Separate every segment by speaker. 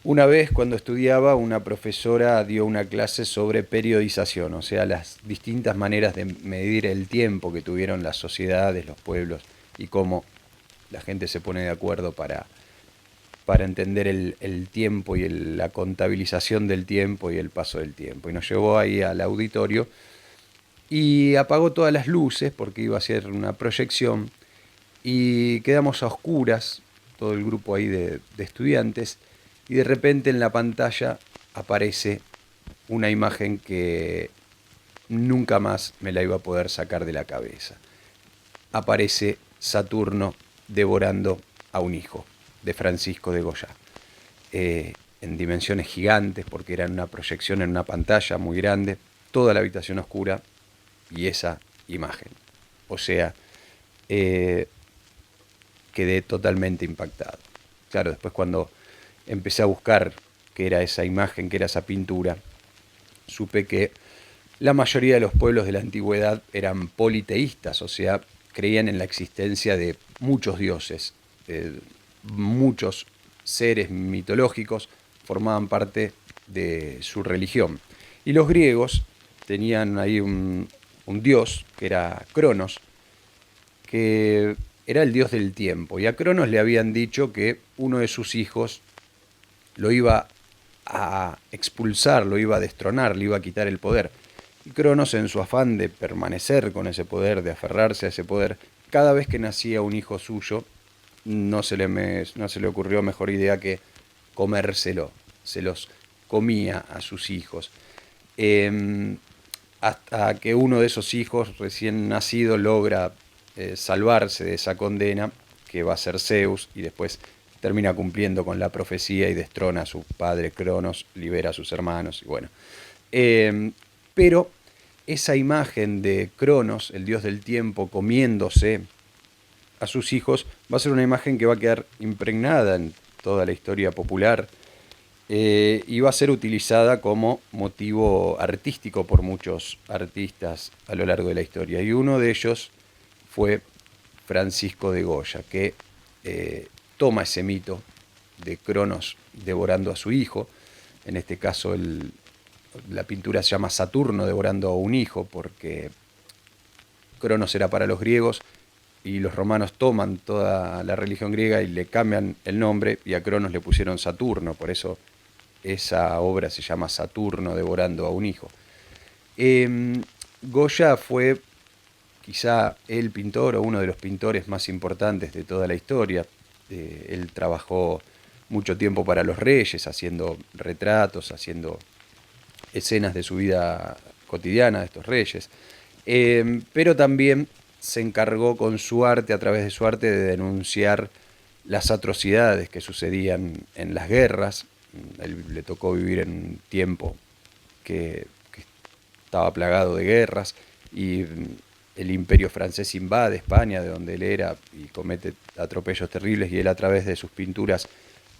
Speaker 1: Una vez cuando estudiaba, una profesora dio una clase sobre periodización, o sea, las distintas maneras de medir el tiempo que tuvieron las sociedades, los pueblos y cómo la gente se pone de acuerdo para entender el tiempo y la contabilización del tiempo y el paso del tiempo. Y nos llevó ahí al auditorio y apagó todas las luces porque iba a hacer una proyección y quedamos a oscuras, todo el grupo ahí de estudiantes, y de repente en la pantalla aparece una imagen que nunca más me la iba a poder sacar de la cabeza. Aparece Saturno devorando a un hijo de Francisco de Goya, en dimensiones gigantes, porque era una proyección en una pantalla muy grande, toda la habitación oscura y esa imagen. O sea, eh, quedé totalmente impactado. Claro, después cuando empecé a buscar qué era esa imagen, qué era esa pintura, supe que la mayoría de los pueblos de la antigüedad eran politeístas, o sea, creían en la existencia de muchos dioses, muchos seres mitológicos formaban parte de su religión. Y los griegos tenían ahí un dios, que era Cronos, que era el dios del tiempo. Y a Cronos le habían dicho que uno de sus hijos lo iba a expulsar, lo iba a destronar, le iba a quitar el poder. Y Cronos, en su afán de permanecer con ese poder, de aferrarse a ese poder, cada vez que nacía un hijo suyo, no se le ocurrió mejor idea que comérselo. Se los comía a sus hijos. Eh, Hasta que uno de esos hijos recién nacido logra salvarse de esa condena, que va a ser Zeus, y después termina cumpliendo con la profecía y destrona a su padre Cronos, libera a sus hermanos, y bueno. Eh, pero esa imagen de Cronos, el dios del tiempo, comiéndose a sus hijos, va a ser una imagen que va a quedar impregnada en toda la historia popular, y va a ser utilizada como motivo artístico por muchos artistas a lo largo de la historia. Y uno de ellos fue Francisco de Goya, que toma ese mito de Cronos devorando a su hijo, en este caso la pintura se llama Saturno devorando a un hijo, porque Cronos era para los griegos y los romanos toman toda la religión griega y le cambian el nombre y a Cronos le pusieron Saturno, por eso esa obra se llama Saturno devorando a un hijo. Eh, Goya fue quizá el pintor o uno de los pintores más importantes de toda la historia. Él trabajó mucho tiempo para los reyes, haciendo retratos, haciendo escenas de su vida cotidiana de estos reyes. Pero también se encargó con su arte, a través de su arte, de denunciar las atrocidades que sucedían en las guerras. Él le tocó vivir en un tiempo que estaba plagado de guerras y el imperio francés invade España, de donde él era, y comete atropellos terribles, y él a través de sus pinturas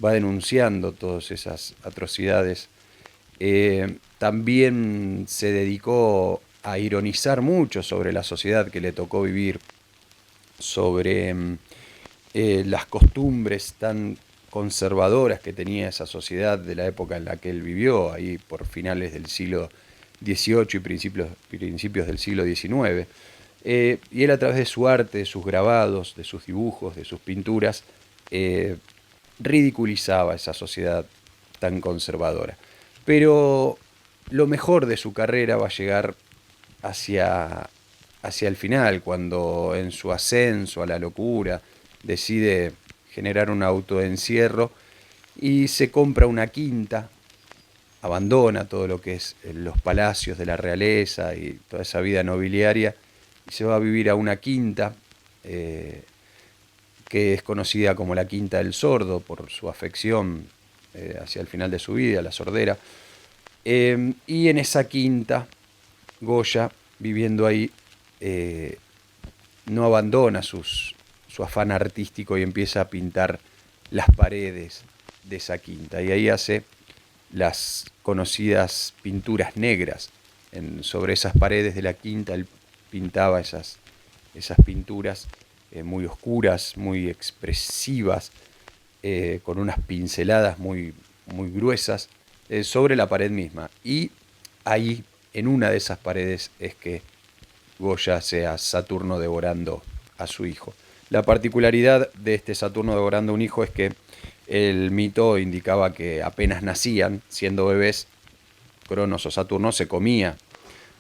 Speaker 1: va denunciando todas esas atrocidades. También se dedicó a ironizar mucho sobre la sociedad que le tocó vivir, sobre las costumbres tan conservadoras que tenía esa sociedad de la época en la que él vivió, ahí por finales del siglo XVIII y principios del siglo XIX. Y él, a través de su arte, de sus grabados, de sus dibujos, de sus pinturas, eh, ridiculizaba esa sociedad tan conservadora. Pero lo mejor de su carrera va a llegar hacia, hacia el final, cuando en su ascenso a la locura decide generar un autoencierro y se compra una quinta, abandona todo lo que es los palacios de la realeza y toda esa vida nobiliaria y se va a vivir a una quinta, eh, que es conocida como la Quinta del Sordo por su afección hacia el final de su vida, la sordera. Y en esa quinta, Goya, viviendo ahí, eh, no abandona su afán artístico y empieza a pintar las paredes de esa quinta. Y ahí hace las conocidas pinturas negras. Sobre esas paredes de la quinta él pintaba esas pinturas muy oscuras, muy expresivas, con unas pinceladas muy muy gruesas, sobre la pared misma. Y ahí, en una de esas paredes, es que Goya sea Saturno devorando a su hijo. La particularidad de este Saturno devorando a un hijo es que el mito indicaba que apenas nacían, siendo bebés, Cronos o Saturno se comía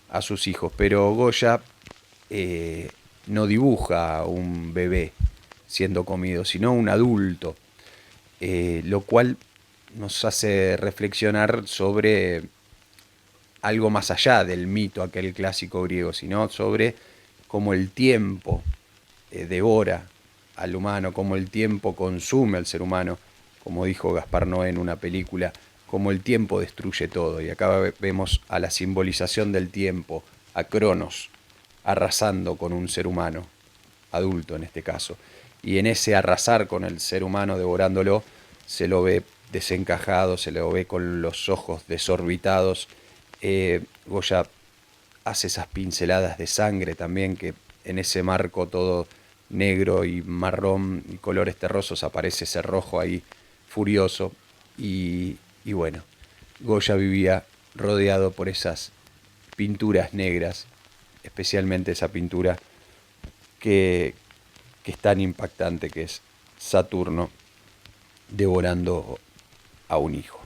Speaker 1: a sus hijos, pero Goya eh, no dibuja un bebé siendo comido, sino un adulto, lo cual nos hace reflexionar sobre algo más allá del mito aquel clásico griego, sino sobre cómo el tiempo devora al humano, cómo el tiempo consume al ser humano, como dijo Gaspar Noé en una película, cómo el tiempo destruye todo. Y acá vemos a la simbolización del tiempo, a Cronos, arrasando con un ser humano, adulto en este caso. Y en ese arrasar con el ser humano, devorándolo, se lo ve desencajado, se lo ve con los ojos desorbitados. Goya hace esas pinceladas de sangre también, que en ese marco todo negro y marrón y colores terrosos aparece ese rojo ahí furioso. Y bueno, Goya vivía rodeado por esas pinturas negras, especialmente esa pintura que, que es tan impactante, que es Saturno devorando a un hijo.